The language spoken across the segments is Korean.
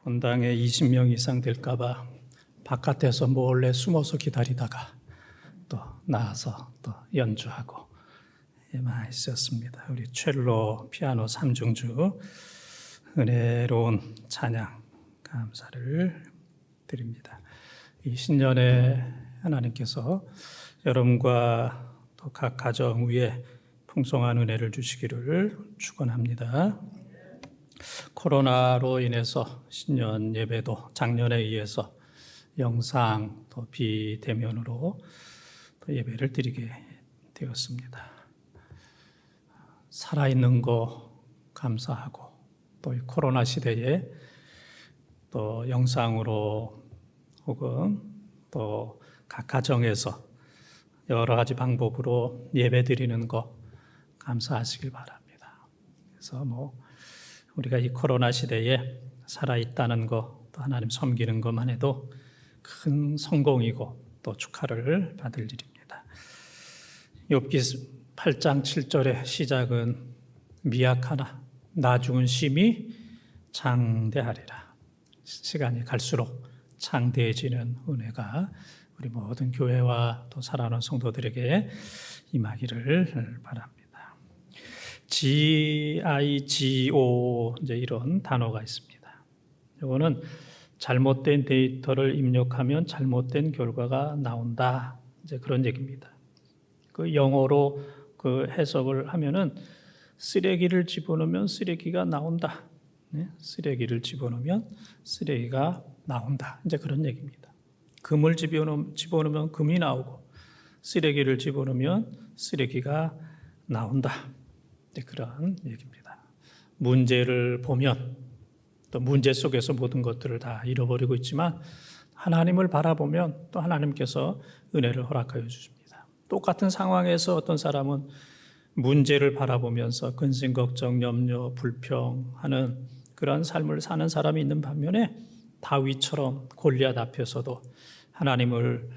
본당에 20명 이상 될까봐 바깥에서 몰래 숨어서 기다리다가 또 나와서 또 연주하고 많이 있었습니다. 우리 첼로, 피아노 삼중주 은혜로운 찬양 감사를 드립니다. 이 신년에 하나님께서 여러분과 또 각 가정 위에 풍성한 은혜를 주시기를 축원합니다. 코로나로 인해서 신년 예배도 작년에 이어서 영상 또 비대면으로 또 예배를 드리게 되었습니다. 살아있는 거 감사하고 또 이 코로나 시대에 또 영상으로 혹은 또 각 가정에서 여러 가지 방법으로 예배 드리는 거 감사하시길 바랍니다. 그래서 우리가 이 코로나 시대에 살아있다는 거, 또 하나님 섬기는 것만 해도 큰 성공이고 또 축하를 받을 일입니다. 욥기 8장 7절의 시작은 미약하나 나중은 심히 장대하리라. 시간이 갈수록 장대해지는 은혜가 우리 모든 교회와 또 사랑하는 성도들에게 임하기를 바랍니다. GIGO 이제 이런 단어가 있습니다. 이거는 잘못된 데이터를 입력하면 잘못된 결과가 나온다. 이제 그런 얘기입니다. 그 영어로 그 해석을 하면은 쓰레기를 집어넣으면 쓰레기가 나온다. 네? 쓰레기를 집어넣으면 쓰레기가 나온다. 이제 그런 얘기입니다. 금을 집어넣으면 금이 나오고 쓰레기를 집어넣으면 쓰레기가 나온다. 네, 그런 얘기입니다. 문제를 보면 또 문제 속에서 모든 것들을 다 잃어버리고 있지만 하나님을 바라보면 또 하나님께서 은혜를 허락하여 주십니다. 똑같은 상황에서 어떤 사람은 문제를 바라보면서 근심, 걱정, 염려, 불평하는 그런 삶을 사는 사람이 있는 반면에 다윗처럼 골리앗 앞에서도 하나님을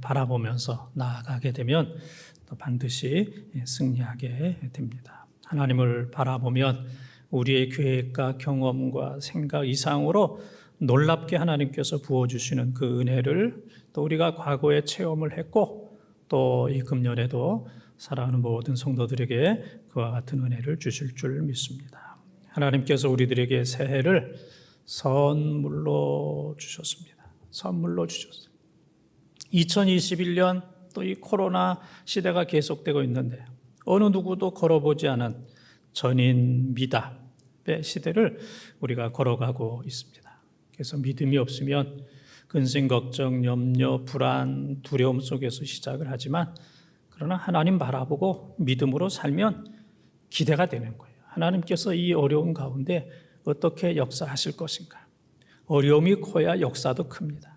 바라보면서 나아가게 되면 또 반드시 승리하게 됩니다. 하나님을 바라보면 우리의 계획과 경험과 생각 이상으로 놀랍게 하나님께서 부어주시는 그 은혜를 또 우리가 과거에 체험을 했고 또 이 금년에도 사랑하는 모든 성도들에게 그와 같은 은혜를 주실 줄 믿습니다. 하나님께서 우리들에게 새해를 선물로 주셨습니다. 선물로 주셨어요. 2021년 또 이 코로나 시대가 계속되고 있는데 어느 누구도 걸어보지 않은 전인 미답의 시대를 우리가 걸어가고 있습니다. 그래서 믿음이 없으면 근심, 걱정, 염려, 불안, 두려움 속에서 시작을 하지만 그러나 하나님 바라보고 믿음으로 살면 기대가 되는 거예요. 하나님께서 이 어려운 가운데 어떻게 역사하실 것인가. 어려움이 커야 역사도 큽니다.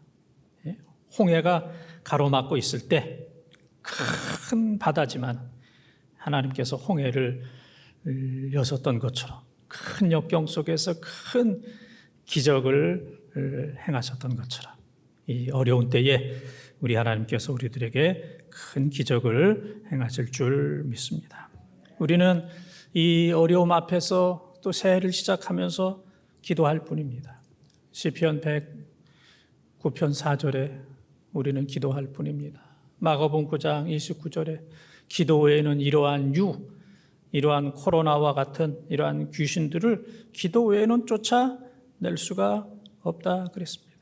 홍해가 가로막고 있을 때 큰 바다지만 하나님께서 홍해를 여셨던 것처럼 큰 역경 속에서 큰 기적을 행하셨던 것처럼 이 어려운 때에 우리 하나님께서 우리들에게 큰 기적을 행하실 줄 믿습니다. 우리는 이 어려움 앞에서 또 새해를 시작하면서 기도할 뿐입니다. 시편 109편 4절에 우리는 기도할 뿐입니다. 마가복음 9장 29절에 기도 외에는 이러한 코로나와 같은 이러한 귀신들을 기도 외에는 쫓아낼 수가 없다 그랬습니다.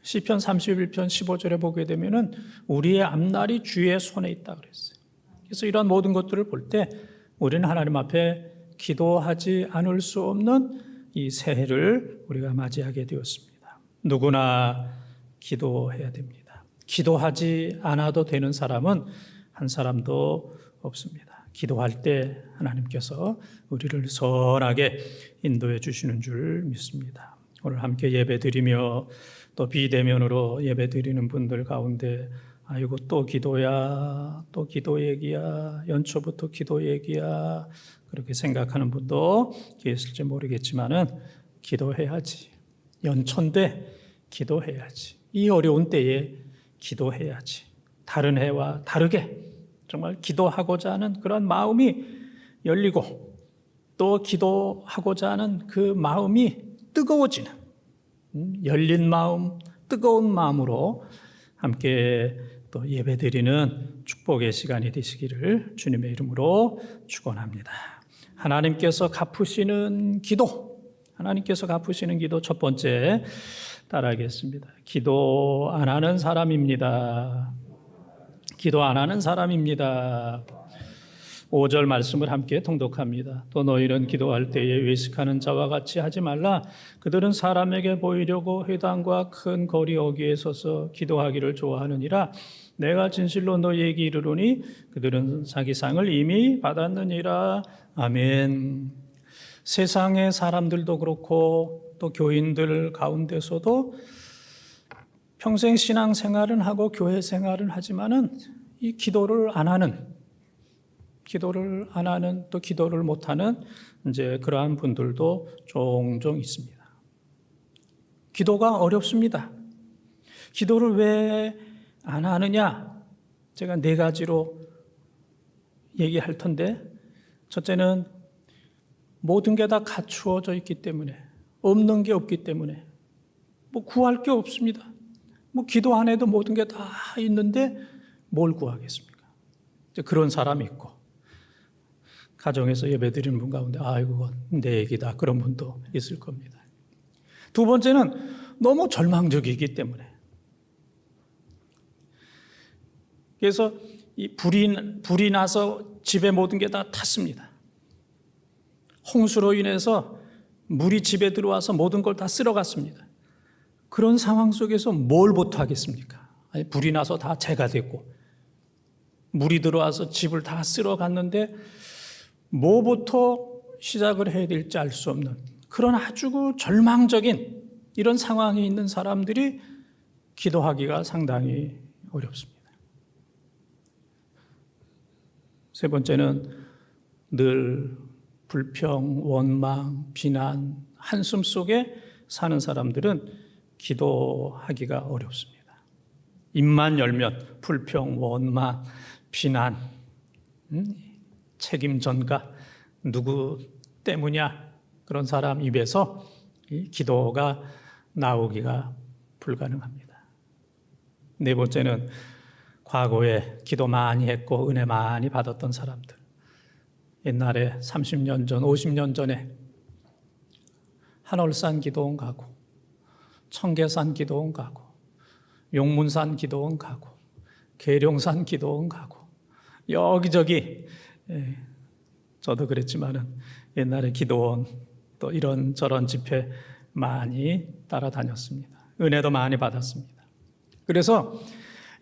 시편 31편 15절에 보게 되면은 우리의 앞날이 주의 손에 있다 그랬어요. 그래서 이러한 모든 것들을 볼 때 우리는 하나님 앞에 기도하지 않을 수 없는 이 새해를 우리가 맞이하게 되었습니다. 누구나 기도해야 됩니다. 기도하지 않아도 되는 사람은 한 사람도 없습니다. 기도할 때 하나님께서 우리를 선하게 인도해 주시는 줄 믿습니다. 오늘 함께 예배드리며 또 비대면으로 예배드리는 분들 가운데 아이고 또 기도야, 또 기도 얘기야, 연초부터 기도 얘기야 그렇게 생각하는 분도 계실지 모르겠지만은 기도해야지. 연초인데 기도해야지. 이 어려운 때에 기도해야지. 다른 해와 다르게 정말 기도하고자 하는 그런 마음이 열리고 또 기도하고자 하는 그 마음이 뜨거워지는 열린 마음, 뜨거운 마음으로 함께 또 예배드리는 축복의 시간이 되시기를 주님의 이름으로 축원합니다. 하나님께서 갚으시는 기도, 하나님께서 갚으시는 기도 첫 번째 따라하겠습니다. 기도 안 하는 사람입니다. 기도 안 하는 사람입니다. 5절 말씀을 함께 통독합니다. 또 너희는 기도할 때에 외식하는 자와 같이 하지 말라. 그들은 사람에게 보이려고 회당과 큰 거리 어귀에 서서 기도하기를 좋아하느니라. 내가 진실로 너희에게 이르노니 그들은 자기 상을 이미 받았느니라. 아멘. 세상의 사람들도 그렇고 또 교인들 가운데서도 평생 신앙생활은 하고 교회 생활은 하지만은 이 기도를 안 하는 또 기도를 못하는 이제 그러한 분들도 종종 있습니다. 기도가 어렵습니다. 기도를 왜 안 하느냐? 제가 4가지로 얘기할 텐데, 첫째는 모든 게 다 갖추어져 있기 때문에, 없는 게 없기 때문에, 구할 게 없습니다. 기도 안 해도 모든 게 다 있는데 뭘 구하겠습니까? 이제 그런 사람이 있고, 가정에서 예배드리는 분 가운데 아이고 내 얘기다 그런 분도 있을 겁니다. 두 번째는 너무 절망적이기 때문에, 그래서 이 불이 나서 집에 모든 게 다 탔습니다. 홍수로 인해서 물이 집에 들어와서 모든 걸 다 쓸어갔습니다. 그런 상황 속에서 뭘부터 하겠습니까? 아니, 불이 나서 다 재가 됐고 물이 들어와서 집을 다 쓸어갔는데 뭐부터 시작을 해야 될지 알 수 없는 그런 아주 절망적인 이런 상황에 있는 사람들이 기도하기가 상당히 어렵습니다. 세 번째는 늘 불평, 원망, 비난, 한숨 속에 사는 사람들은 기도하기가 어렵습니다. 입만 열면 불평, 원망, 비난, 책임 전가, 누구 때문이야? 그런 사람 입에서 이 기도가 나오기가 불가능합니다. 네 번째는 과거에 기도 많이 했고 은혜 많이 받았던 사람들. 옛날에 30년 전, 50년 전에 한월산 기도원 가고, 청계산 기도원 가고, 용문산 기도원 가고, 계룡산 기도원 가고, 여기저기 저도 그랬지만은 옛날에 기도원 또 이런저런 집회 많이 따라다녔습니다. 은혜도 많이 받았습니다. 그래서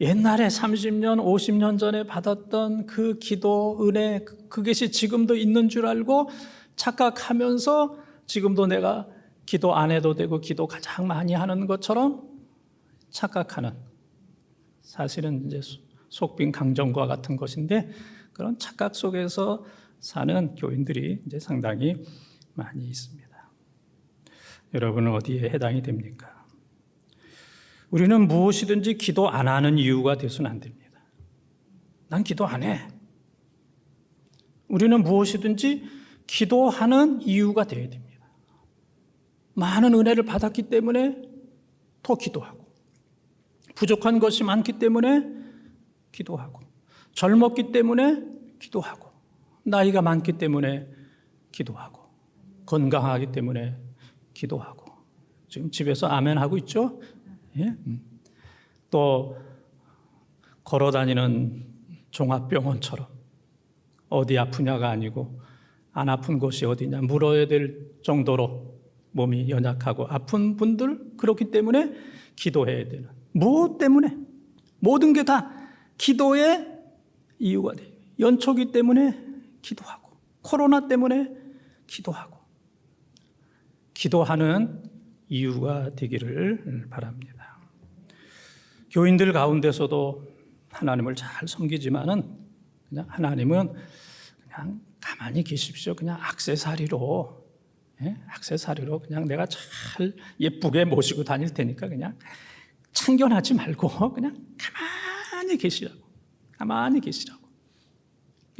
옛날에 30년, 50년 전에 받았던 그 기도, 은혜, 그것이 지금도 있는 줄 알고 착각하면서 지금도 내가 기도 안 해도 되고 기도 가장 많이 하는 것처럼 착각하는, 사실은 이제 속빈 강정과 같은 것인데 그런 착각 속에서 사는 교인들이 이제 상당히 많이 있습니다. 여러분은 어디에 해당이 됩니까? 우리는 무엇이든지 기도 안 하는 이유가 되서는 안 됩니다. 난 기도 안 해. 우리는 무엇이든지 기도하는 이유가 되어야 됩니다. 많은 은혜를 받았기 때문에 더 기도하고, 부족한 것이 많기 때문에 기도하고, 젊었기 때문에 기도하고, 나이가 많기 때문에 기도하고, 건강하기 때문에 기도하고. 지금 집에서 아멘 하고 있죠? 예? 또 걸어다니는 종합병원처럼 어디 아프냐가 아니고 안 아픈 곳이 어디냐 물어야 될 정도로 몸이 연약하고 아픈 분들, 그렇기 때문에 기도해야 되는, 무엇 때문에? 모든 게 다 기도의 이유가 돼요. 연초기 때문에 기도하고, 코로나 때문에 기도하고, 기도하는 이유가 되기를 바랍니다. 교인들 가운데서도 하나님을 잘 섬기지만은 그냥 하나님은 그냥 가만히 계십시오. 그냥 액세서리로, 액세서리로 그냥 내가 잘 예쁘게 모시고 다닐 테니까 그냥 참견하지 말고 그냥 가만히 계시라고. 가만히 계시라고.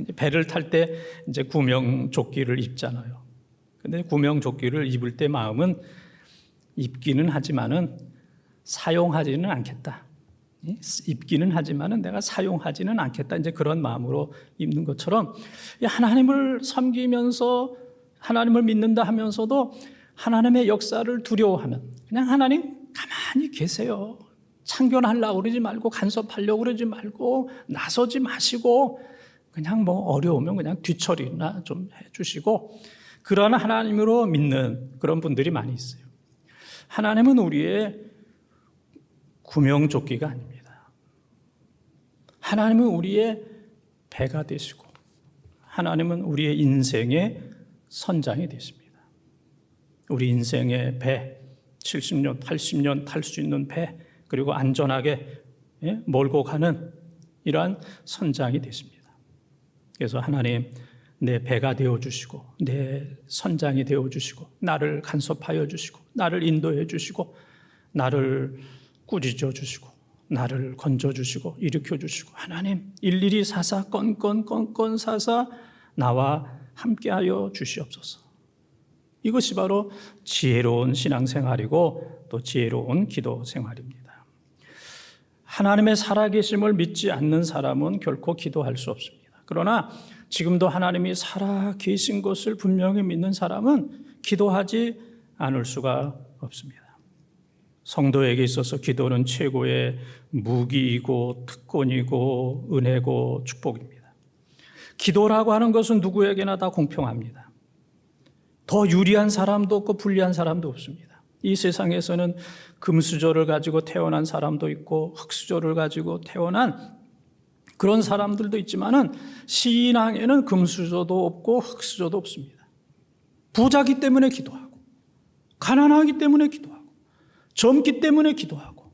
이제 배를 탈 때 이제 구명조끼를 입잖아요. 근데 구명조끼를 입을 때 마음은 입기는 하지만은 사용하지는 않겠다. 입기는 하지만은 내가 사용하지는 않겠다. 이제 그런 마음으로 입는 것처럼 하나님을 섬기면서 하나님을 믿는다 하면서도 하나님의 역사를 두려워하면 그냥 하나님 가만히 계세요. 참견하려고 그러지 말고 간섭하려고 그러지 말고 나서지 마시고 그냥 뭐 어려우면 그냥 뒤처리나 좀 해주시고 그런 하나님으로 믿는 그런 분들이 많이 있어요. 하나님은 우리의 구명조끼가 아닙니다. 하나님은 우리의 배가 되시고 하나님은 우리의 인생의 선장이 되십니다. 우리 인생의 배, 70년, 80년 탈 수 있는 배, 그리고 안전하게 몰고 가는 이러한 선장이 되십니다. 그래서 하나님 내 배가 되어주시고 내 선장이 되어주시고 나를 간섭하여 주시고 나를 인도해 주시고 나를 꾸짖어 주시고 나를 건져 주시고 일으켜 주시고 하나님 일일이 사사 건건 사사 나와 함께하여 주시옵소서. 이것이 바로 지혜로운 신앙생활이고 또 지혜로운 기도 생활입니다. 하나님의 살아계심을 믿지 않는 사람은 결코 기도할 수 없습니다. 그러나 지금도 하나님이 살아계신 것을 분명히 믿는 사람은 기도하지 않을 수가 없습니다. 성도에게 있어서 기도는 최고의 무기이고 특권이고 은혜고 축복입니다. 기도라고 하는 것은 누구에게나 다 공평합니다. 더 유리한 사람도 없고 불리한 사람도 없습니다. 이 세상에서는 금수저를 가지고 태어난 사람도 있고 흙수저를 가지고 태어난 그런 사람들도 있지만은 신앙에는 금수저도 없고 흙수저도 없습니다. 부자기 때문에 기도하고 가난하기 때문에 기도하고 젊기 때문에 기도하고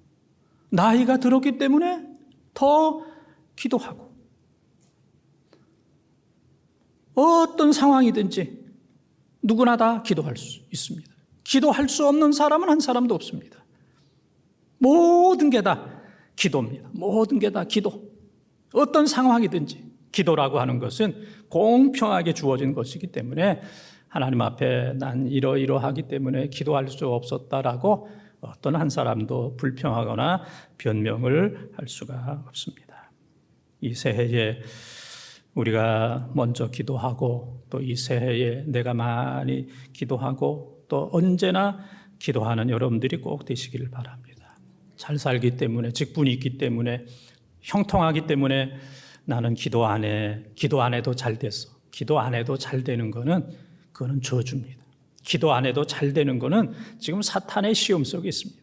나이가 들었기 때문에 더 기도하고 어떤 상황이든지 누구나 다 기도할 수 있습니다. 기도할 수 없는 사람은 한 사람도 없습니다. 모든 게 다 기도입니다. 모든 게 다 기도. 어떤 상황이든지 기도라고 하는 것은 공평하게 주어진 것이기 때문에 하나님 앞에 난 이러이러하기 때문에 기도할 수 없었다라고 어떤 한 사람도 불평하거나 변명을 할 수가 없습니다. 이 새해에 우리가 먼저 기도하고 또 이 새해에 내가 많이 기도하고 또 언제나 기도하는 여러분들이 꼭 되시기를 바랍니다. 잘 살기 때문에 직분이 있기 때문에 형통하기 때문에 나는 기도 안 해도 잘 됐어. 기도 안 해도 잘 되는 거는 그거는 저주입니다. 기도 안 해도 잘 되는 거는 지금 사탄의 시험 속에 있습니다.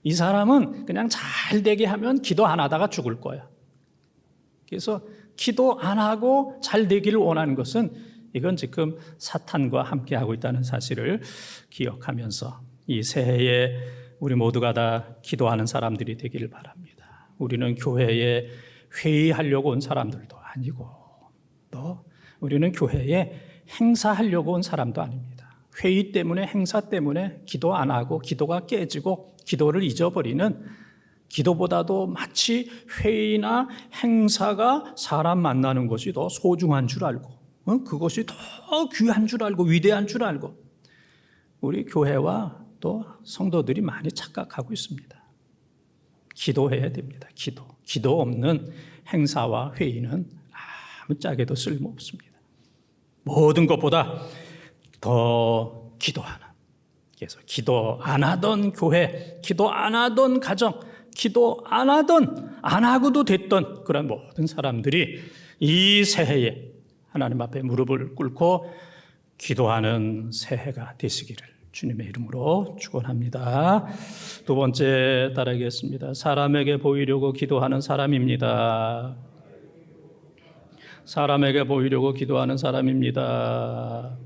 이 사람은 그냥 잘 되게 하면 기도 안 하다가 죽을 거야. 그래서 기도 안 하고 잘 되기를 원하는 것은 이건 지금 사탄과 함께하고 있다는 사실을 기억하면서 이 새해에 우리 모두가 다 기도하는 사람들이 되기를 바랍니다. 우리는 교회에 회의하려고 온 사람들도 아니고 또 우리는 교회에 행사하려고 온 사람도 아닙니다. 회의 때문에 행사 때문에 기도 안 하고 기도가 깨지고 기도를 잊어버리는 기도보다도 마치 회의나 행사가 사람 만나는 것이 더 소중한 줄 알고 그것이 더 귀한 줄 알고 위대한 줄 알고 우리 교회와 또 성도들이 많이 착각하고 있습니다. 기도해야 됩니다. 기도 없는 행사와 회의는 아무짝에도 쓸모없습니다. 모든 것보다 더 기도하는, 그래서 기도 안 하던 교회, 기도 안 하던 가정, 기도 안 하고도 됐던 그런 모든 사람들이 이 새해에 하나님 앞에 무릎을 꿇고 기도하는 새해가 되시기를 주님의 이름으로 축원합니다. 두 번째 따라하겠습니다. 사람에게 보이려고 기도하는 사람입니다. 사람에게 보이려고 기도하는 사람입니다.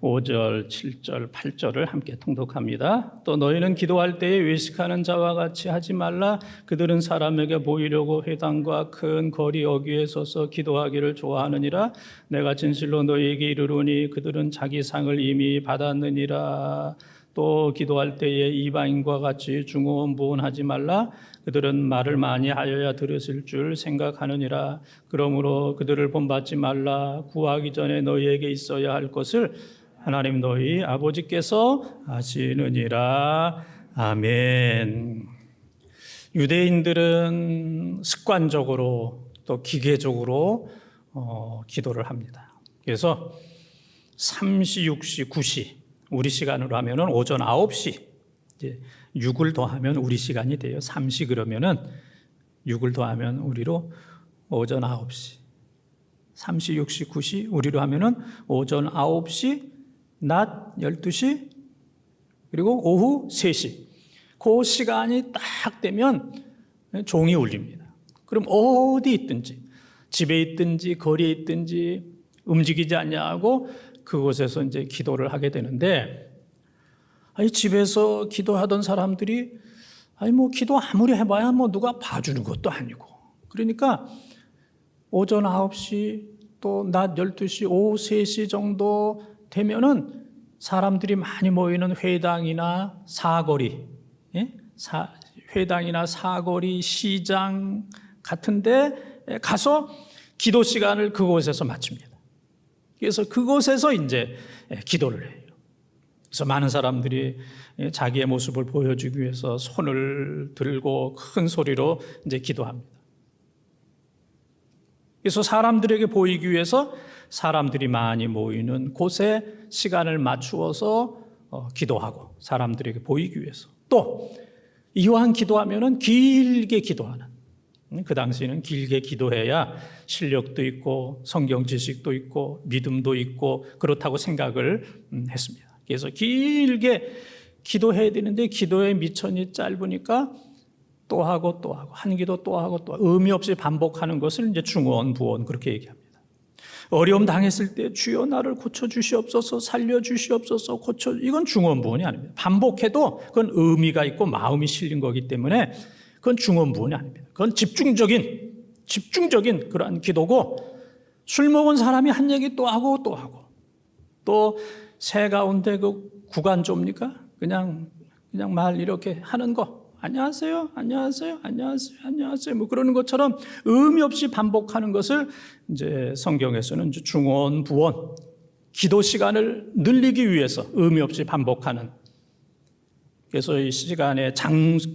5절, 7절, 8절을 함께 통독합니다. 또 너희는 기도할 때에 외식하는 자와 같이 하지 말라. 그들은 사람에게 보이려고 회당과 큰 거리 어귀에 서서 기도하기를 좋아하느니라. 내가 진실로 너희에게 이르노니 그들은 자기 상을 이미 받았느니라. 또 기도할 때에 이방인과 같이 중언부언하지 말라. 그들은 말을 많이 하여야 들으실 줄 생각하느니라. 그러므로 그들을 본받지 말라. 구하기 전에 너희에게 있어야 할 것을 하나님 너희 아버지께서 하시느니라. 아멘. 유대인들은 습관적으로 또 기계적으로 기도를 합니다. 그래서 3시, 6시, 9시 우리 시간으로 하면은 오전 9시 이제 6을 더하면 우리 시간이 돼요. 3시 그러면은 6을 더하면 우리로 오전 9시 3시, 6시, 9시 우리로 하면은 오전 9시, 낮 12시 그리고 오후 3시 그 시간이 딱 되면 종이 울립니다. 그럼 어디 있든지 집에 있든지 거리에 있든지 움직이지 않냐고 그곳에서 이제 기도를 하게 되는데 집에서 기도하던 사람들이 기도 아무리 해봐야 누가 봐주는 것도 아니고 그러니까 오전 9시 또 낮 12시 오후 3시 정도 되면은 사람들이 많이 모이는 회당이나 사거리 회당이나 사거리, 시장 같은 데 가서 기도 시간을 그곳에서 마칩니다. 그래서 그곳에서 이제 기도를 해요. 그래서 많은 사람들이 자기의 모습을 보여주기 위해서 손을 들고 큰 소리로 이제 기도합니다. 그래서 사람들에게 보이기 위해서 사람들이 많이 모이는 곳에 시간을 맞추어서 기도하고 사람들에게 보이기 위해서 또 이왕 기도하면은 길게 기도하는 그 당시에는 길게 기도해야 실력도 있고 성경 지식도 있고 믿음도 있고 그렇다고 생각을 했습니다. 그래서 길게 기도해야 되는데 기도의 미천이 짧으니까 또 하고 또 하고 한 기도 또 하고 또 의미 없이 반복하는 것을 이제 중원 부원 그렇게 얘기합니다. 어려움 당했을 때 주여 나를 고쳐주시옵소서 살려주시옵소서 이건 중원부원이 아닙니다. 반복해도 그건 의미가 있고 마음이 실린 거기 때문에 그건 중원부원이 아닙니다. 그건 집중적인 그러한 기도고 술 먹은 사람이 한 얘기 또 하고 또 하고 또 새 가운데 그 구간조입니까? 그냥 말 이렇게 하는 거 안녕하세요, 안녕하세요, 안녕하세요, 안녕하세요. 그러는 것처럼 의미 없이 반복하는 것을 이제 성경에서는 이제 중원, 부원, 기도 시간을 늘리기 위해서 의미 없이 반복하는. 그래서 이 시간의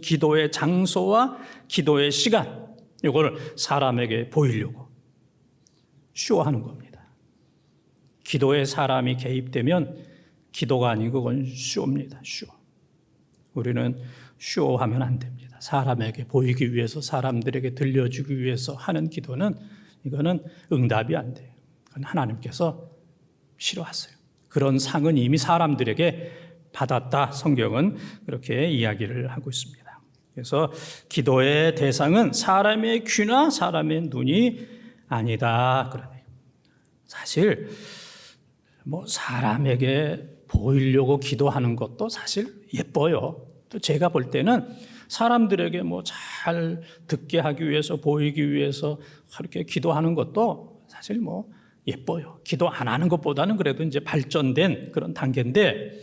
기도의 장소와 기도의 시간, 이걸 사람에게 보이려고 쇼하는 겁니다. 기도에 사람이 개입되면 기도가 아니고 그건 쇼입니다. 쇼. 우리는 쇼하면 안 됩니다. 사람에게 보이기 위해서 사람들에게 들려주기 위해서 하는 기도는 이거는 응답이 안 돼요. 그건 하나님께서 싫어하세요. 그런 상은 이미 사람들에게 받았다. 성경은 그렇게 이야기를 하고 있습니다. 그래서 기도의 대상은 사람의 귀나 사람의 눈이 아니다. 그러네요. 사실 사람에게 보이려고 기도하는 것도 사실 예뻐요. 또 제가 볼 때는 사람들에게 잘 듣게 하기 위해서 보이기 위해서 그렇게 기도하는 것도 사실 예뻐요. 기도 안 하는 것보다는 그래도 이제 발전된 그런 단계인데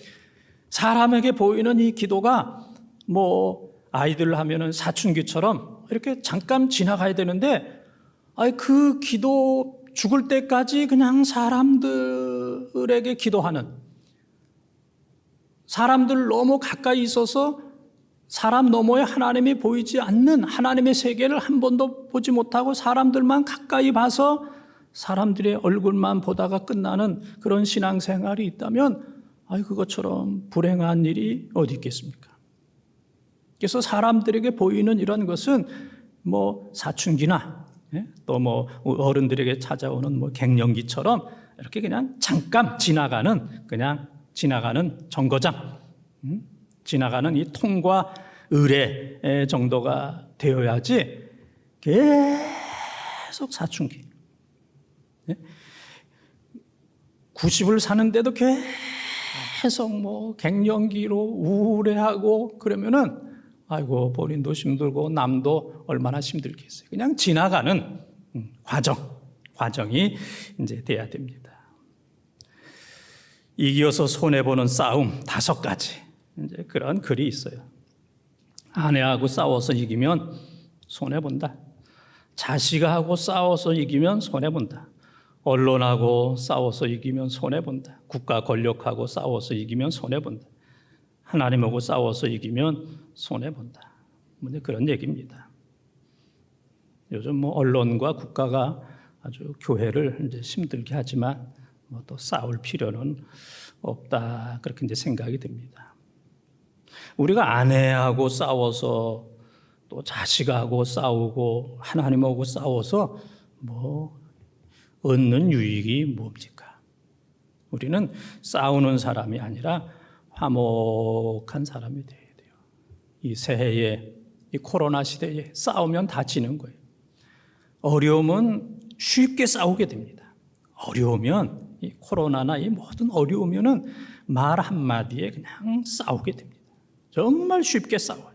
사람에게 보이는 이 기도가 아이들 하면은 사춘기처럼 이렇게 잠깐 지나가야 되는데 그 기도 죽을 때까지 그냥 사람들에게 기도하는 사람들 너무 가까이 있어서 사람 너머에 하나님이 보이지 않는 하나님의 세계를 한 번도 보지 못하고 사람들만 가까이 봐서 사람들의 얼굴만 보다가 끝나는 그런 신앙생활이 있다면 그것처럼 불행한 일이 어디 있겠습니까? 그래서 사람들에게 보이는 이런 것은 사춘기나 또 어른들에게 찾아오는 갱년기처럼 이렇게 그냥 잠깐 지나가는 정거장, 지나가는 이 통과 의례 정도가 되어야지 계속 사춘기 90을 사는데도 계속 갱년기로 우울해하고 그러면은 본인도 힘들고 남도 얼마나 힘들겠어요. 그냥 지나가는 과정이 이제 돼야 됩니다. 이겨서 손해보는 싸움 5가지 이제 그런 글이 있어요. 아내하고 싸워서 이기면 손해본다. 자식하고 싸워서 이기면 손해본다. 언론하고 싸워서 이기면 손해본다. 국가 권력하고 싸워서 이기면 손해본다. 하나님하고 싸워서 이기면 손해본다. 그런 얘기입니다. 요즘 언론과 국가가 아주 교회를 이제 힘들게 하지만 또 싸울 필요는 없다. 그렇게 이제 생각이 듭니다. 우리가 아내하고 싸워서 또 자식하고 싸우고 하나님하고 싸워서 얻는 유익이 뭡니까? 우리는 싸우는 사람이 아니라 화목한 사람이 되어야 돼요. 이 새해에, 이 코로나 시대에 싸우면 다 지는 거예요. 어려움은 쉽게 싸우게 됩니다. 어려우면, 이 코로나나 이 모든 어려우면은 말 한마디에 그냥 싸우게 됩니다. 정말 쉽게 싸워요.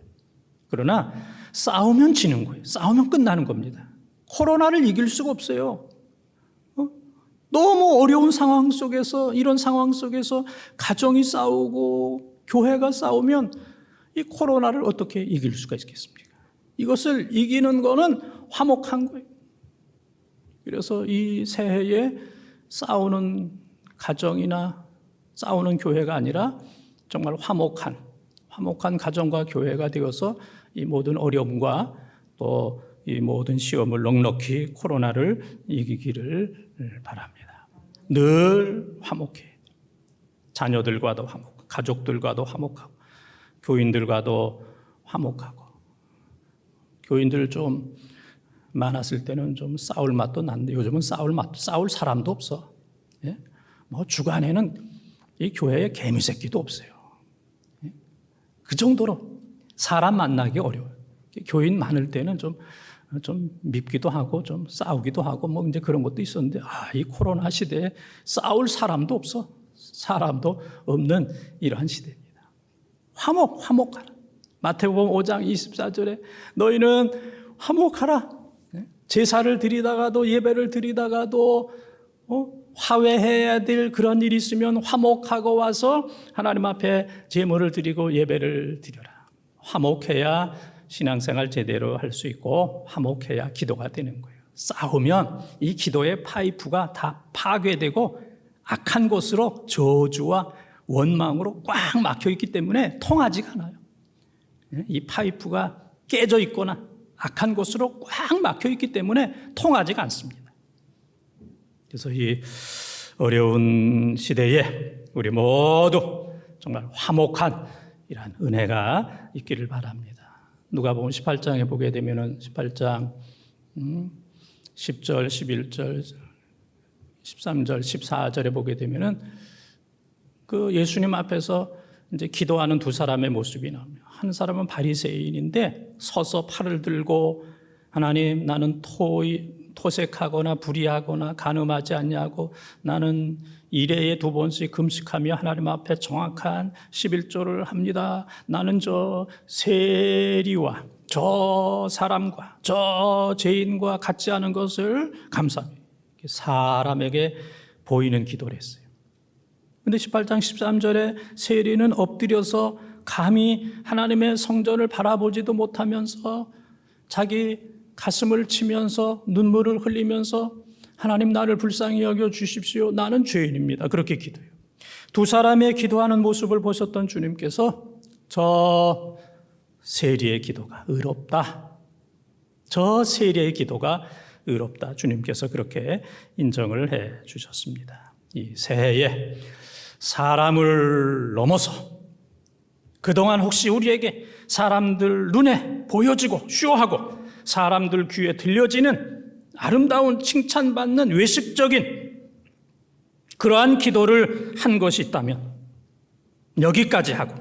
그러나 싸우면 지는 거예요. 싸우면 끝나는 겁니다. 코로나를 이길 수가 없어요. 너무 어려운 상황 속에서, 이런 상황 속에서 가정이 싸우고 교회가 싸우면 이 코로나를 어떻게 이길 수가 있겠습니까? 이것을 이기는 거는 화목한 거예요. 그래서 이 새해에 싸우는 가정이나 싸우는 교회가 아니라 정말 화목한 가정과 교회가 되어서 이 모든 어려움과 또 이 모든 시험을 넉넉히 코로나를 이기기를 바랍니다. 늘 화목해. 자녀들과도 화목하고, 가족들과도 화목하고, 교인들과도 화목하고. 교인들 좀 많았을 때는 좀 싸울 맛도 났는데 요즘은 싸울 사람도 없어. 예? 주간에는 이 교회에 개미새끼도 없어요. 예? 그 정도로 사람 만나기 어려워요. 교인 많을 때는 좀 밉기도 하고 좀 싸우기도 하고 이제 그런 것도 있었는데 이 코로나 시대에 싸울 사람도 없어. 사람도 없는 이러한 시대입니다. 화목하라. 마태복음 5장 24절에 너희는 화목하라. 제사를 드리다가도 예배를 드리다가도 화해해야 될 그런 일이 있으면 화목하고 와서 하나님 앞에 제물을 드리고 예배를 드려라. 화목해야 신앙생활 제대로 할 수 있고 화목해야 기도가 되는 거예요. 싸우면 이 기도의 파이프가 다 파괴되고 악한 곳으로 저주와 원망으로 꽉 막혀 있기 때문에 통하지가 않아요. 이 파이프가 깨져 있거나 악한 곳으로 꽉 막혀 있기 때문에 통하지가 않습니다. 그래서 이 어려운 시대에 우리 모두 정말 화목한 이러한 은혜가 있기를 바랍니다. 누가복음 18장에 보게 되면은 18장 10절, 11절, 13절, 14절에 보게 되면은 그 예수님 앞에서 이제 기도하는 두 사람의 모습이 나옵니다. 한 사람은 바리새인인데 서서 팔을 들고 하나님 나는 토색하거나 불의하거나 간음하지 않냐고 나는 일회에 2번씩 금식하며 하나님 앞에 정확한 11조를 합니다. 나는 저 세리와 저 사람과 저 죄인과 같지 않은 것을 감사합니다. 사람에게 보이는 기도를 했어요. 그런데 18장 13절에 세리는 엎드려서 감히 하나님의 성전을 바라보지도 못하면서 자기 가슴을 치면서 눈물을 흘리면서 하나님 나를 불쌍히 여겨 주십시오. 나는 죄인입니다. 그렇게 기도해요. 두 사람의 기도하는 모습을 보셨던 주님께서 저 세리의 기도가 의롭다. 저 세리의 기도가 의롭다. 주님께서 그렇게 인정을 해 주셨습니다. 이 새해에 사람을 넘어서 그동안 혹시 우리에게 사람들 눈에 보여지고 쇼하고 사람들 귀에 들려지는 아름다운 칭찬받는 외식적인 그러한 기도를 한 것이 있다면 여기까지 하고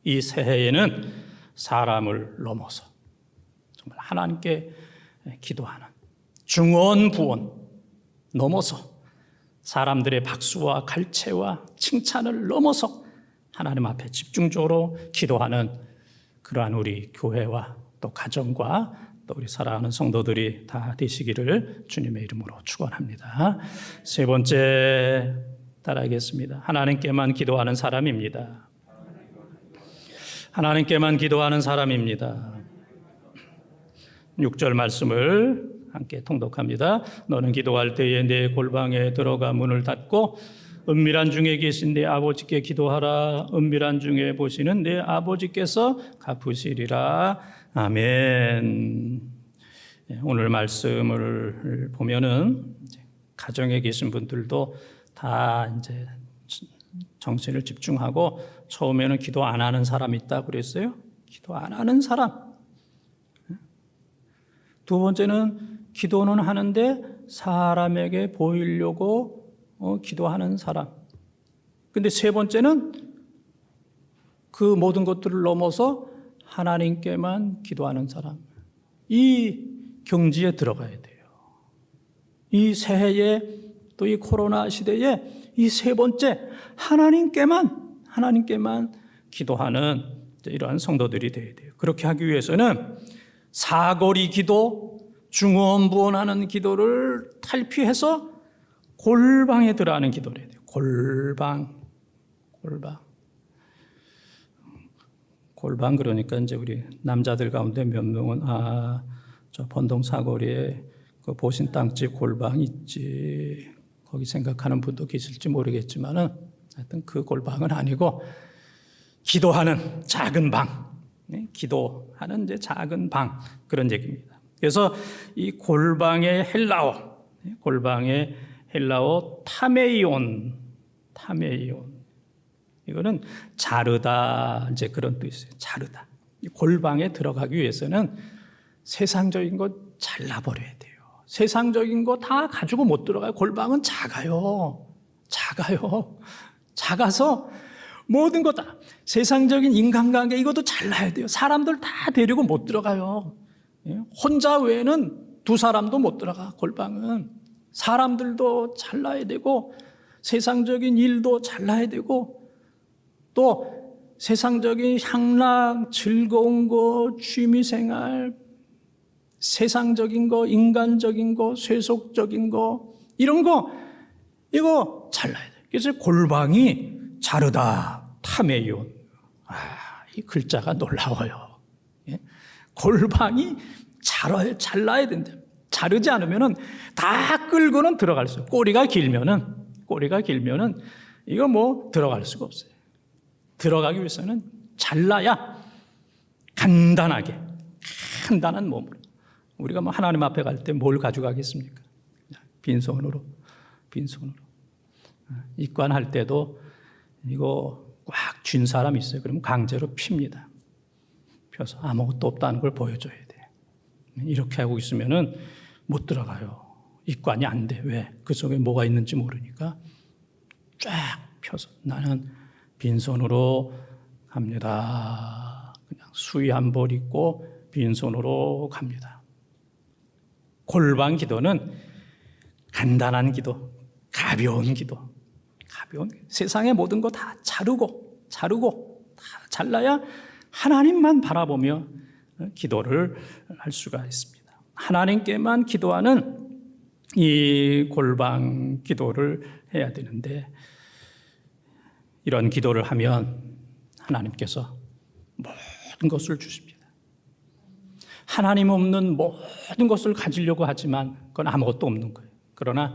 이 새해에는 사람을 넘어서 정말 하나님께 기도하는 중언부언 넘어서 사람들의 박수와 갈채와 칭찬을 넘어서 하나님 앞에 집중적으로 기도하는 그러한 우리 교회와 또 가정과 또 우리 사랑하는 성도들이 다 되시기를 주님의 이름으로 축원합니다. 세 번째 따라하겠습니다. 하나님께만 기도하는 사람입니다. 하나님께만 기도하는 사람입니다. 6절 말씀을 함께 통독합니다. 너는 기도할 때에 내 골방에 들어가 문을 닫고 은밀한 중에 계신 내 아버지께 기도하라. 은밀한 중에 보시는 내 아버지께서 갚으시리라. 아멘. 오늘 말씀을 보면은 가정에 계신 분들도 다 이제 정신을 집중하고 처음에는 기도 안 하는 사람 있다 그랬어요. 기도 안 하는 사람. 두 번째는 기도는 하는데 사람에게 보이려고 기도하는 사람. 근데 세 번째는 그 모든 것들을 넘어서 하나님께만 기도하는 사람. 이 경지에 들어가야 돼요. 이 새해에 또 이 코로나 시대에 이 세 번째 하나님께만 기도하는 이러한 성도들이 되어야 돼요. 그렇게 하기 위해서는 사거리 기도, 중언부언하는 기도를 탈피해서 골방에 들어가는 기도를 해야 돼요. 골방 그러니까 이제 우리 남자들 가운데 몇 명은 저 번동 사거리에 그 보신 땅집 골방 있지. 거기 생각하는 분도 계실지 모르겠지만은 하여튼 그 골방은 아니고 기도하는 작은 방, 기도하는 이제 작은 방 그런 얘기입니다. 그래서 이 골방의 헬라어 타메이온 이거는 자르다 이제 그런 뜻이에요. 자르다. 골방에 들어가기 위해서는 세상적인 거 잘라버려야 돼요. 세상적인 거 다 가지고 못 들어가요. 골방은 작아요. 작아서 모든 거 다 세상적인 인간관계 이것도 잘라야 돼요. 사람들 다 데리고 못 들어가요. 혼자 외에는 두 사람도 못 들어가. 골방은 사람들도 잘라야 되고 세상적인 일도 잘라야 되고 또 세상적인 향락, 즐거운 거, 취미생활, 세상적인 거, 인간적인 거, 세속적인 거 이런 거 이거 잘라야 돼요. 그래서 골방이 자르다 타메이온. 이 글자가 놀라워요. 골방이 잘라야 된다. 자르지 않으면은 다 끌고는 들어갈 수 없어요. 꼬리가 길면은 이거 뭐 들어갈 수가 없어요. 들어가기 위해서는 잘라야 간단한 몸으로. 우리가 뭐 하나님 앞에 갈 때 뭘 가져가겠습니까? 빈손으로. 입관할 때도 이거 꽉 쥔 사람 있어요. 그러면 강제로 핍니다. 펴서 아무것도 없다는 걸 보여줘야 돼. 이렇게 하고 있으면은 못 들어가요. 입관이 안 돼. 왜? 그 속에 뭐가 있는지 모르니까 쫙 펴서 나는 빈손으로 갑니다. 그냥 수의 한 벌 입고 빈손으로 갑니다. 골방 기도는 간단한 기도, 가벼운 기도. 세상의 모든 거 다 자르고 다 잘라야 하나님만 바라보며 기도를 할 수가 있습니다. 하나님께만 기도하는 이 골방 기도를 해야 되는데 이런 기도를 하면 하나님께서 모든 것을 주십니다. 하나님 없는 모든 것을 가지려고 하지만 그건 아무것도 없는 거예요. 그러나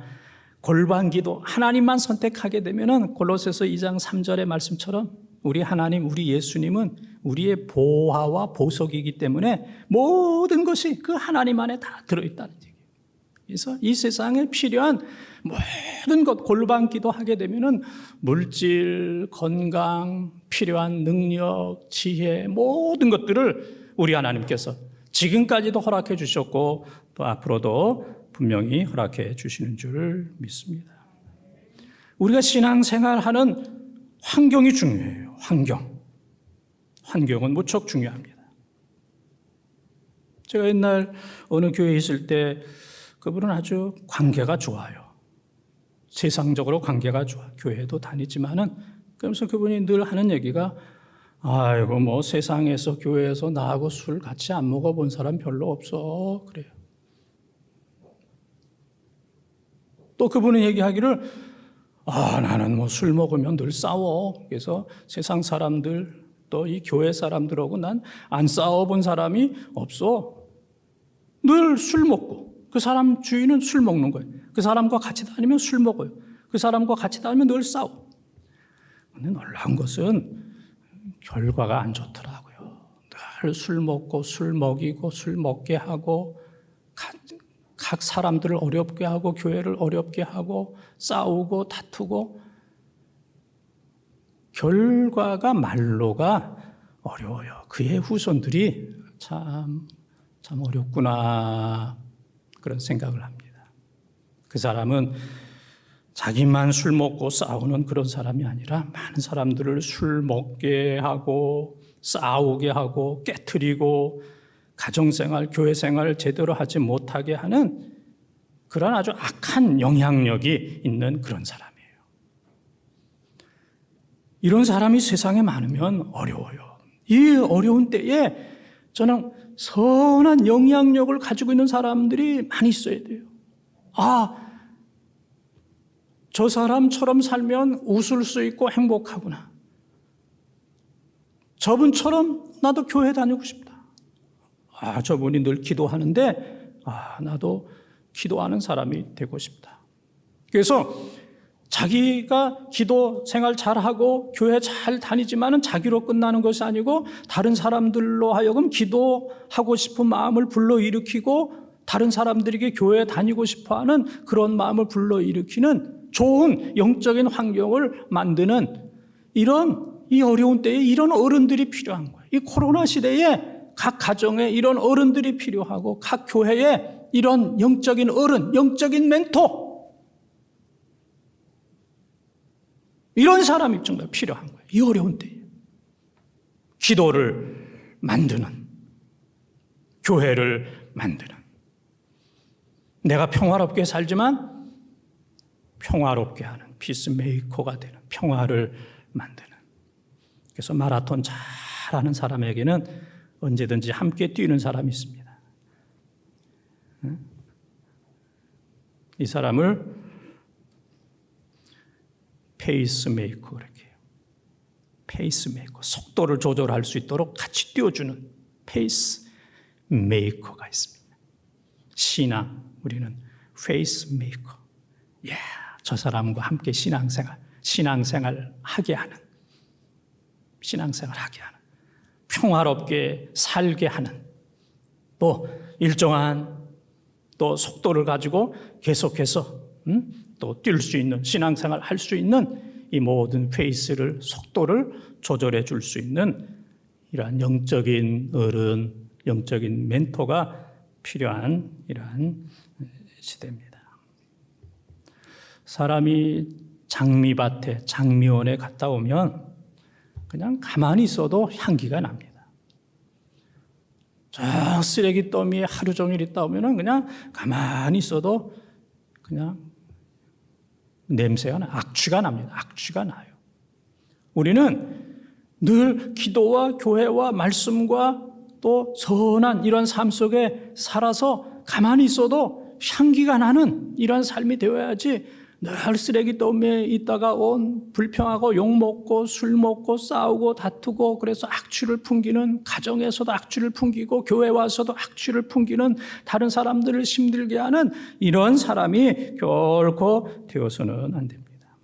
골방 기도 하나님만 선택하게 되면은 골로새서 2장 3절의 말씀처럼 우리 하나님, 우리 예수님은 우리의 보화와 보석이기 때문에 모든 것이 그 하나님 안에 다 들어있다는 얘기예요. 그래서 이 세상에 필요한 모든 것 골방 기도하게 되면은 물질, 건강, 필요한 능력, 지혜 모든 것들을 우리 하나님께서 지금까지도 허락해 주셨고 또 앞으로도 분명히 허락해 주시는 줄 믿습니다. 우리가 신앙생활하는 환경이 중요해요. 환경은 무척 중요합니다. 제가 옛날 어느 교회에 있을 때 그분은 아주 관계가 좋아요. 세상적으로 관계가 좋아. 교회도 다니지만은 그러면서 그분이 늘 하는 얘기가 아이고 뭐 세상에서 교회에서 나하고 술 같이 안 먹어본 사람 별로 없어 그래요. 또 그분은 얘기하기를 나는 뭐 술 먹으면 늘 싸워. 그래서 세상 사람들 또 이 교회 사람들하고 난 안 싸워본 사람이 없어. 늘 술 먹고 그 사람 주인은 술 먹는 거예요. 그 사람과 같이 다니면 술 먹어요. 그 사람과 같이 다니면 늘 싸워. 근데 놀라운 것은 결과가 안 좋더라고요. 늘 술 먹고 술 먹이고 술 먹게 하고 각 사람들을 어렵게 하고 교회를 어렵게 하고 싸우고 다투고 결과가 말로가 어려워요. 그의 후손들이 참 어렵구나 그런 생각을 합니다. 그 사람은 자기만 술 먹고 싸우는 그런 사람이 아니라 많은 사람들을 술 먹게 하고 싸우게 하고 깨트리고 가정생활, 교회생활을 제대로 하지 못하게 하는 그런 아주 악한 영향력이 있는 그런 사람이에요. 이런 사람이 세상에 많으면 어려워요. 이 어려운 때에 저는 선한 영향력을 가지고 있는 사람들이 많이 있어야 돼요. 저 사람처럼 살면 웃을 수 있고 행복하구나. 저분처럼 나도 교회 다니고 싶다. 저분이 늘 기도하는데 나도 기도하는 사람이 되고 싶다. 그래서 자기가 기도 생활 잘하고 교회 잘 다니지만은 자기로 끝나는 것이 아니고 다른 사람들로 하여금 기도하고 싶은 마음을 불러일으키고 다른 사람들에게 교회에 다니고 싶어하는 그런 마음을 불러일으키는 좋은 영적인 환경을 만드는 이 어려운 때에 이런 어른들이 필요한 거예요. 이 코로나 시대에 각 가정에 이런 어른들이 필요하고 각 교회에 이런 영적인 어른, 영적인 멘토 이런 사람이 정말 필요한 거예요. 이 어려운 때에 기도를 만드는 교회를 만드는 내가 평화롭게 살지만 평화롭게 하는 피스메이커가 되는 평화를 만드는 그래서 마라톤 잘하는 사람에게는 언제든지 함께 뛰는 사람이 있습니다. 이 사람을 페이스메이커 그렇게 해요. 페이스메이커 속도를 조절할 수 있도록 같이 뛰어주는 페이스메이커가 있습니다. 신앙 우리는 페이스메이커. 저 사람과 함께 신앙생활 하게 하는 평화롭게 살게 하는 또 일정한 또 속도를 가지고 계속해서 또 뛸 수 있는 신앙생활 할 수 있는 이 모든 페이스를 속도를 조절해 줄 수 있는 이러한 영적인 어른, 영적인 멘토가 필요한 이러한 시대입니다. 사람이 장미밭에 장미원에 갔다 오면 그냥 가만히 있어도 향기가 납니다. 저 쓰레기 더미에 하루 종일 있다 오면 그냥 가만히 있어도 그냥 냄새가 악취가 납니다. 악취가 나요. 우리는 늘 기도와 교회와 말씀과 또 선한 이런 삶 속에 살아서 가만히 있어도 향기가 나는 이런 삶이 되어야지 늘 쓰레기 더미에 있다가 온 불평하고 욕먹고 술 먹고 싸우고 다투고 그래서 악취를 풍기는 가정에서도 악취를 풍기고 교회 와서도 악취를 풍기는 다른 사람들을 힘들게 하는 이런 사람이 결코 되어서는 안 됩니다.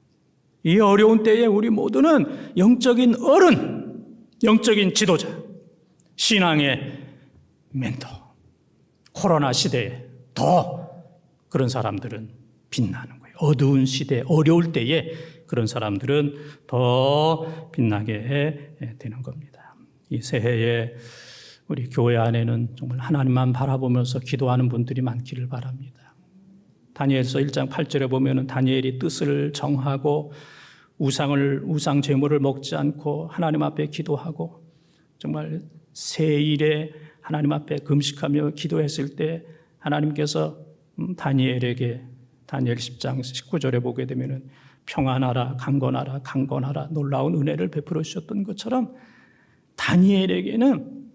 이 어려운 때에 우리 모두는 영적인 어른, 영적인 지도자, 신앙의 멘토, 코로나 시대에 더 그런 사람들은 빛나는 거예요. 어두운 시대, 어려울 때에 그런 사람들은 더 빛나게 되는 겁니다. 이 새해에 우리 교회 안에는 정말 하나님만 바라보면서 기도하는 분들이 많기를 바랍니다. 다니엘서 1장 8절에 보면은 다니엘이 뜻을 정하고 우상 제물을 먹지 않고 하나님 앞에 기도하고 정말 새일에 하나님 앞에 금식하며 기도했을 때 하나님께서 다니엘에게 다니엘 10장 19절에 보게 되면은 평안하라, 강건하라 놀라운 은혜를 베풀어 주셨던 것처럼 다니엘에게는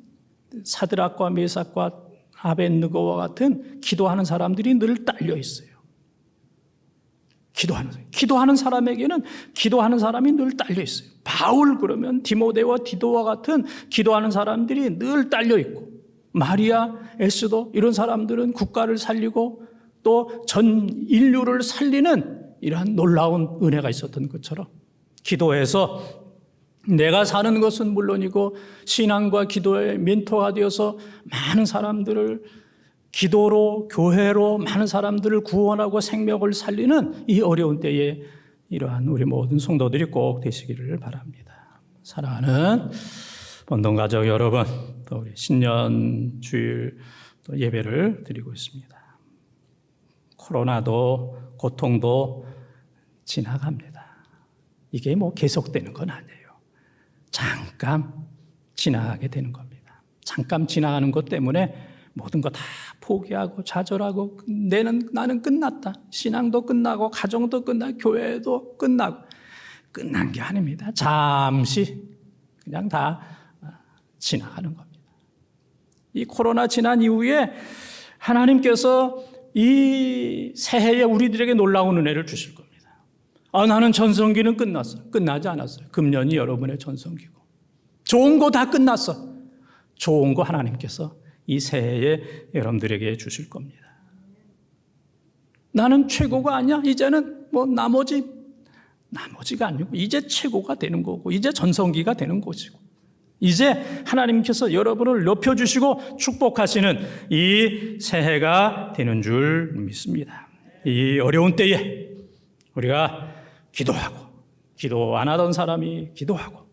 사드락과 메삭과 아벳느고와 같은 기도하는 사람들이 늘 딸려 있어요. 기도하는 사람에게는 기도하는 사람이 늘 딸려 있어요. 바울 그러면 디모데와 디도와 같은 기도하는 사람들이 늘 딸려 있고 마리아, 에스더 이런 사람들은 국가를 살리고 또 전 인류를 살리는 이러한 놀라운 은혜가 있었던 것처럼 기도해서 내가 사는 것은 물론이고 신앙과 기도의 멘토가 되어서 많은 사람들을 기도로 교회로 많은 사람들을 구원하고 생명을 살리는 이 어려운 때에 이러한 우리 모든 성도들이 꼭 되시기를 바랍니다. 사랑하는 본동가족 여러분, 또 우리 신년 주일 또 예배를 드리고 있습니다. 코로나도 고통도 지나갑니다. 이게 뭐 계속되는 건 아니에요. 잠깐 지나가게 되는 겁니다. 잠깐 지나가는 것 때문에 모든 거 다 포기하고 좌절하고 나는 끝났다. 신앙도 끝나고 가정도 끝나고 교회도 끝나고 끝난 게 아닙니다. 잠시 그냥 다 지나가는 겁니다. 이 코로나 지난 이후에 하나님께서 이 새해에 우리들에게 놀라운 은혜를 주실 겁니다. 나는 전성기는 끝났어. 끝나지 않았어요. 금년이 여러분의 전성기고 좋은 거 다 끝났어. 좋은 거 하나님께서 이 새해에 여러분들에게 주실 겁니다. 나는 최고가 아니야. 이제는 뭐 나머지가 아니고 이제 최고가 되는 거고 이제 전성기가 되는 것이고 이제 하나님께서 여러분을 높여주시고 축복하시는 이 새해가 되는 줄 믿습니다. 이 어려운 때에 우리가 기도하고 기도 안 하던 사람이 기도하고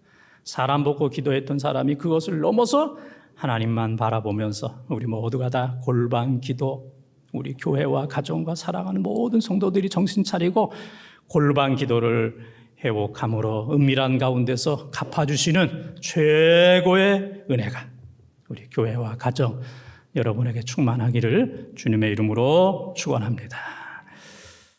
사람 보고 기도했던 사람이 그것을 넘어서 하나님만 바라보면서 우리 모두가 다 골방 기도, 우리 교회와 가정과 사랑하는 모든 성도들이 정신 차리고 골방 기도를 회복함으로 은밀한 가운데서 갚아주시는 최고의 은혜가 우리 교회와 가정 여러분에게 충만하기를 주님의 이름으로 축원합니다.